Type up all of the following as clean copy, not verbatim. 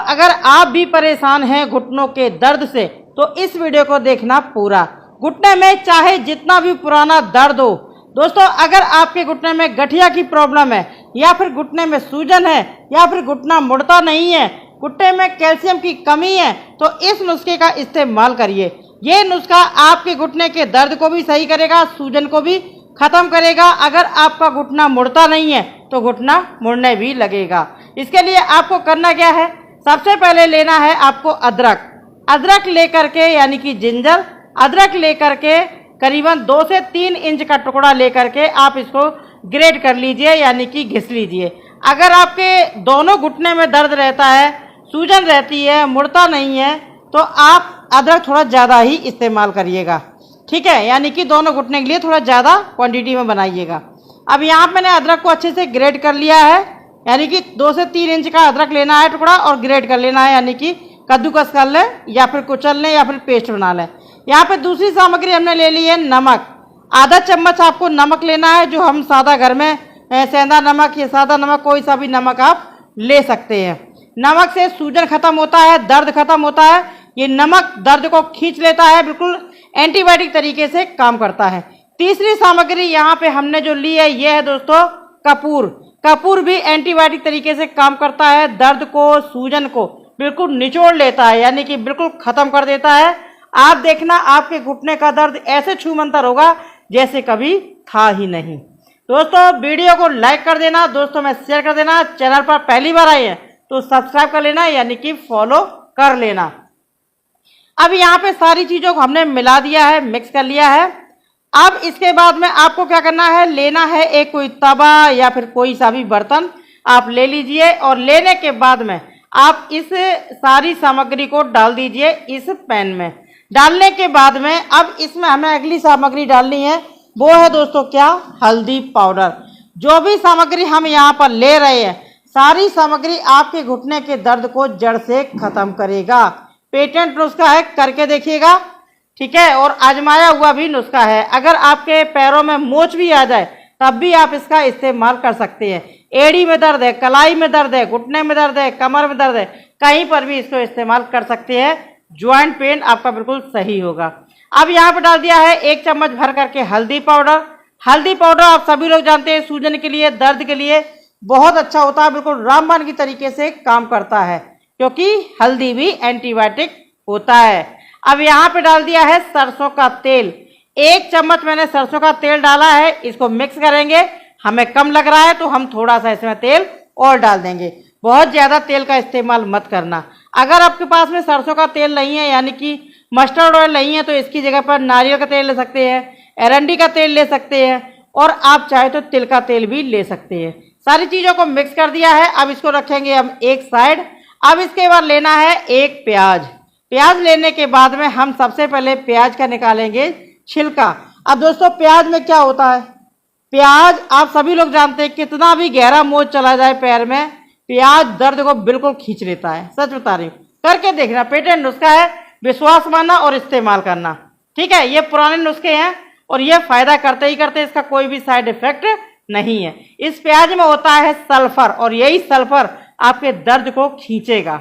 अगर आप भी परेशान हैं घुटनों के दर्द से तो इस वीडियो को देखना पूरा। घुटने में चाहे जितना भी पुराना दर्द हो दोस्तों, अगर आपके घुटने में गठिया की प्रॉब्लम है या फिर घुटने में सूजन है या फिर घुटना मुड़ता नहीं है, घुटने में कैल्शियम की कमी है, तो इस नुस्खे का इस्तेमाल करिए। ये नुस्खा आपके घुटने के दर्द को भी सही करेगा, सूजन को भी खत्म करेगा। अगर आपका घुटना मुड़ता नहीं है तो घुटना मुड़ने भी लगेगा। इसके लिए आपको करना क्या है, सबसे पहले लेना है आपको अदरक लेकर के, यानी कि जिंजर अदरक लेकर के करीबन 2 से 3 इंच का टुकड़ा लेकर के आप इसको ग्रेट कर लीजिए, यानी कि घिस लीजिए। अगर आपके दोनों घुटने में दर्द रहता है, सूजन रहती है, मुड़ता नहीं है, तो आप अदरक थोड़ा ज़्यादा ही इस्तेमाल करिएगा, ठीक है। यानी कि दोनों घुटने के लिए थोड़ा ज़्यादा क्वांटिटी में बनाइएगा। अब यहाँ मैंने अदरक को अच्छे से ग्रेट कर लिया है, यानी कि 2 से 3 इंच का अदरक लेना है टुकड़ा और ग्रेट कर लेना है, यानी कि कद्दूकस कर लें या फिर कुचल लें या फिर पेस्ट बना लें। यहाँ पे दूसरी सामग्री हमने ले ली है नमक। आधा चम्मच आपको नमक लेना है, जो हम सादा घर में सेंधा नमक या सादा नमक, कोई सा भी नमक आप ले सकते हैं। नमक से सूजन खत्म होता है, दर्द खत्म होता है। ये नमक दर्द को खींच लेता है, बिल्कुल एंटीबायोटिक तरीके से काम करता है। तीसरी सामग्री यहाँ पे हमने जो ली है ये है दोस्तों कपूर। कपूर भी एंटीबायोटिक तरीके से काम करता है, दर्द को, सूजन को बिल्कुल निचोड़ लेता है, यानी कि बिल्कुल खत्म कर देता है। आप देखना आपके घुटने का दर्द ऐसे छूमंतर होगा जैसे कभी था ही नहीं। दोस्तों वीडियो को लाइक कर देना, दोस्तों में शेयर कर देना। चैनल पर पहली बार आए हैं तो सब्सक्राइब कर लेना, यानी कि फॉलो कर लेना। अब यहाँ पे सारी चीज़ों को हमने मिला दिया है, मिक्स कर लिया है। अब इसके बाद में आपको क्या करना है, लेना है एक कोई तवा या फिर कोई सा भी बर्तन आप ले लीजिए और लेने के बाद में आप इस सारी सामग्री को डाल दीजिए इस पैन में। डालने के बाद में अब इसमें हमें अगली सामग्री डालनी है, वो है दोस्तों क्या, हल्दी पाउडर। जो भी सामग्री हम यहाँ पर ले रहे हैं, सारी सामग्री आपके घुटने के दर्द को जड़ से खत्म करेगा। पेटेंट नुस्खा है, करके देखिएगा, ठीक है। और आजमाया हुआ भी नुस्खा है। अगर आपके पैरों में मोच भी आ जाए तब भी आप इसका इस्तेमाल कर सकते हैं। एड़ी में दर्द है, कलाई में दर्द है, घुटने में दर्द है, कमर में दर्द है, कहीं पर भी इसको इस्तेमाल कर सकते हैं। ज्वाइंट पेन आपका बिल्कुल सही होगा। अब यहाँ पे डाल दिया है 1 चम्मच भर करके हल्दी पाउडर। हल्दी पाउडर आप सभी लोग जानते हैं सूजन के लिए, दर्द के लिए बहुत अच्छा होता है, बिल्कुल रामबाण की तरीके से काम करता है, क्योंकि हल्दी भी एंटीबायोटिक होता है। अब यहाँ पे डाल दिया है सरसों का तेल। 1 चम्मच मैंने सरसों का तेल डाला है। इसको मिक्स करेंगे, हमें कम लग रहा है तो हम थोड़ा सा इसमें तेल और डाल देंगे। बहुत ज़्यादा तेल का इस्तेमाल मत करना। अगर आपके पास में सरसों का तेल नहीं है, यानी कि मस्टर्ड ऑयल नहीं है, तो इसकी जगह पर नारियल का तेल ले सकते हैं, एरंडी का तेल ले सकते हैं, और आप चाहे तो तिल का तेल भी ले सकते हैं। सारी चीज़ों को मिक्स कर दिया है। अब इसको रखेंगे हम एक साइड। अब इसके बाद लेना है एक प्याज। प्याज लेने के बाद में हम सबसे पहले प्याज का निकालेंगे छिलका। अब दोस्तों प्याज में क्या होता है, प्याज आप सभी लोग जानते हैं, कितना भी गहरा मोच चला जाए पैर में, प्याज दर्द को बिल्कुल खींच लेता है। सच बता रही हूँ, करके देखना, पेटेंट नुस्खा है, विश्वास मानना और इस्तेमाल करना, ठीक है। ये पुराने नुस्खे हैं और ये फायदा करते ही करते, इसका कोई भी साइड इफेक्ट नहीं है। इस प्याज में होता है सल्फर और यही सल्फर आपके दर्द को खींचेगा,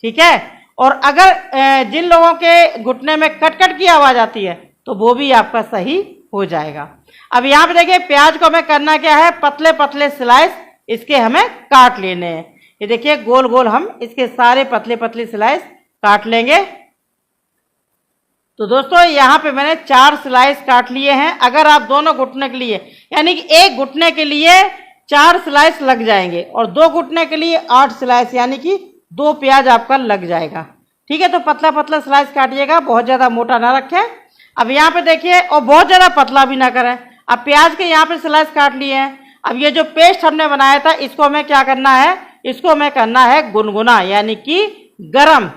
ठीक है। और अगर जिन लोगों के घुटने में कटकट की आवाज़ आती है तो वो भी आपका सही हो जाएगा। अब यहाँ पे देखिए प्याज को हमें करना क्या है, पतले पतले स्लाइस इसके हमें काट लेने हैं। ये देखिए गोल गोल हम इसके सारे पतले पतले स्लाइस काट लेंगे। तो दोस्तों यहाँ पे मैंने 4 स्लाइस काट लिए हैं। अगर आप दोनों घुटने के लिए, यानी कि एक घुटने के लिए 4 स्लाइस लग जाएंगे और 2 घुटने के लिए 8 स्लाइस, यानी कि 2 प्याज आपका लग जाएगा, ठीक है। तो पतला पतला स्लाइस काटिएगा, बहुत ज़्यादा मोटा ना रखें। अब यहाँ पे देखिए, और बहुत ज़्यादा पतला भी ना करें। अब प्याज के यहाँ पे स्लाइस काट लिए हैं। अब ये जो पेस्ट हमने बनाया था, इसको हमें क्या करना है, इसको हमें करना है गुनगुना, यानी कि गरम।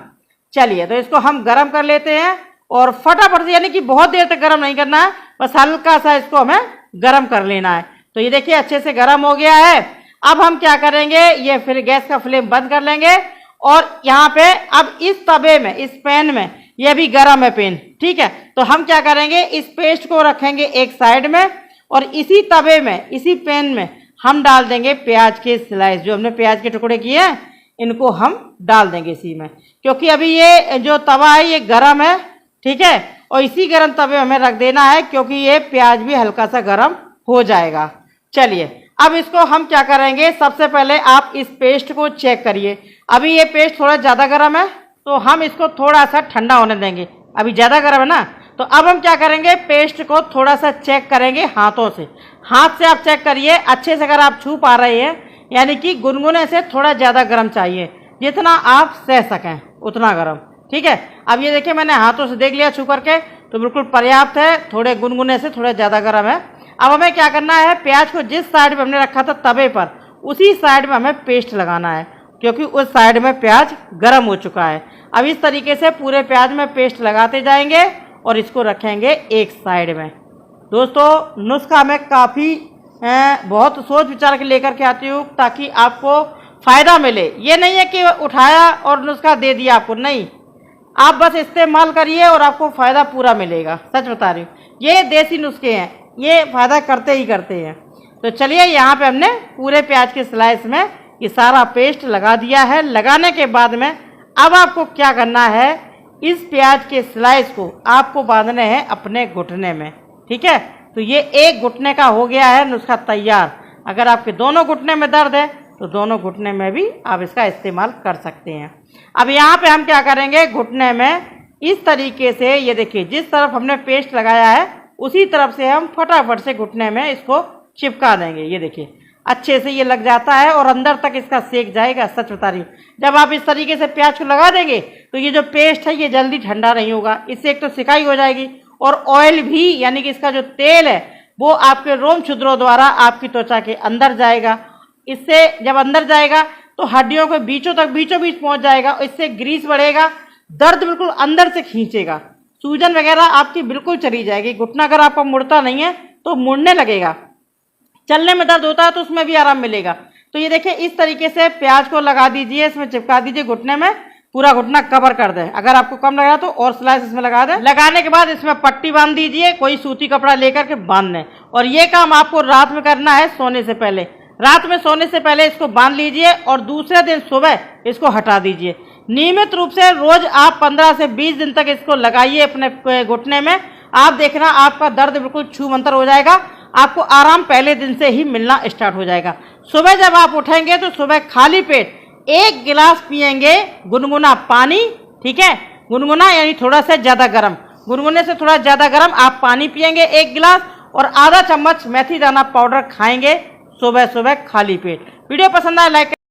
चलिए तो इसको हम गरम कर लेते हैं और फटाफट से, यानी कि बहुत देर तक गरम नहीं करना है, बस हल्का सा इसको हमें गरम कर लेना है। तो ये देखिए अच्छे से गरम हो गया है। अब हम क्या करेंगे, ये फिर गैस का फ्लेम बंद कर लेंगे और यहाँ पे अब इस तवे में, इस पैन में, ये भी गरम है पैन, ठीक है। तो हम क्या करेंगे, इस पेस्ट को रखेंगे एक साइड में और इसी तवे में, इसी पैन में हम डाल देंगे प्याज के स्लाइस। जो हमने प्याज के टुकड़े किए हैं, इनको हम डाल देंगे इसी में, क्योंकि अभी ये जो तवा है ये गर्म है, ठीक है। और इसी गर्म तवे हमें रख देना है, क्योंकि ये प्याज भी हल्का सा गर्म हो जाएगा। चलिए अब इसको हम क्या करेंगे, सबसे पहले आप इस पेस्ट को चेक करिए। अभी ये पेस्ट थोड़ा ज़्यादा गर्म है, तो हम इसको थोड़ा सा ठंडा होने देंगे। अभी ज़्यादा गर्म है ना, तो अब हम क्या करेंगे, पेस्ट को थोड़ा सा चेक करेंगे हाथों से। हाथ से आप चेक करिए अच्छे से, अगर आप छू पा रहे हैं, यानी कि गुनगुने से थोड़ा ज़्यादा गर्म चाहिए, जितना आप सह सकें उतना गर्म, ठीक है। अब ये देखिए मैंने हाथों से देख लिया छू करके, तो बिल्कुल पर्याप्त है, थोड़े गुनगुने से थोड़ा ज़्यादा गर्म है। अब हमें क्या करना है, प्याज को जिस साइड में हमने रखा था तवे पर, उसी साइड में हमें पेस्ट लगाना है, क्योंकि उस साइड में प्याज गर्म हो चुका है। अब इस तरीके से पूरे प्याज में पेस्ट लगाते जाएंगे और इसको रखेंगे एक साइड में। दोस्तों नुस्खा में काफ़ी बहुत सोच विचार के लेकर के आती हूँ, ताकि आपको फ़ायदा मिले। ये नहीं है कि उठाया और नुस्खा दे दिया आपको, नहीं, आप बस इस्तेमाल करिए और आपको फ़ायदा पूरा मिलेगा। सच बता रही हूँ, ये देसी नुस्खे हैं, ये फ़ायदा करते ही करते हैं। तो चलिए यहाँ पे हमने पूरे प्याज के स्लाइस में ये सारा पेस्ट लगा दिया है। लगाने के बाद में अब आपको क्या करना है, इस प्याज के स्लाइस को आपको बांधने हैं अपने घुटने में, ठीक है। तो ये एक घुटने का हो गया है नुस्खा तैयार। अगर आपके दोनों घुटने में दर्द है तो दोनों घुटने में भी आप इसका इस्तेमाल कर सकते हैं। अब यहाँ पे हम क्या करेंगे, घुटने में इस तरीके से, ये देखिए जिस तरफ हमने पेस्ट लगाया है उसी तरफ से हम फटाफट से घुटने में इसको चिपका देंगे। ये देखिए अच्छे से ये लग जाता है और अंदर तक इसका सेक जाएगा। सच बता रही हूँ, जब आप इस तरीके से प्याज को लगा देंगे तो ये जो पेस्ट है ये जल्दी ठंडा नहीं होगा, इससे एक तो सिकाई हो जाएगी और ऑयल भी, यानी कि इसका जो तेल है वो आपके रोम छिद्रों द्वारा आपकी त्वचा के अंदर जाएगा। इससे जब अंदर जाएगा तो हड्डियों के बीचों बीच पहुंच जाएगा, इससे ग्रीस बढ़ेगा, दर्द बिल्कुल अंदर से खींचेगा, सूजन वगैरह आपकी बिल्कुल चली जाएगी। घुटना अगर आपका मुड़ता नहीं है तो मुड़ने लगेगा, चलने में दर्द होता है तो उसमें भी आराम मिलेगा। तो ये देखिए इस तरीके से प्याज को लगा दीजिए, इसमें चिपका दीजिए घुटने में, पूरा घुटना कवर कर दें। अगर आपको कम लग रहा है तो और स्लाइस इसमें लगा दें। लगाने के बाद इसमें पट्टी बांध दीजिए, कोई सूती कपड़ा लेकर के बांध लें। और ये काम आपको रात में करना है सोने से पहले। रात में सोने से पहले इसको बांध लीजिए और दूसरे दिन सुबह इसको हटा दीजिए। नियमित रूप से रोज आप 15 से 20 दिन तक इसको लगाइए अपने घुटने में। आप देखना आपका दर्द बिल्कुल छू मंतर हो जाएगा, आपको आराम पहले दिन से ही मिलना स्टार्ट हो जाएगा। सुबह जब आप उठेंगे तो सुबह खाली पेट 1 गिलास पिएंगे गुनगुना पानी, ठीक है। गुनगुना यानी थोड़ा सा ज़्यादा गर्म, गुनगुने से थोड़ा ज़्यादा गर्म आप पानी पिएंगे 1 गिलास, और आधा चम्मच मेथी दाना पाउडर खाएंगे सुबह सुबह खाली पेट। वीडियो पसंद आए लाइक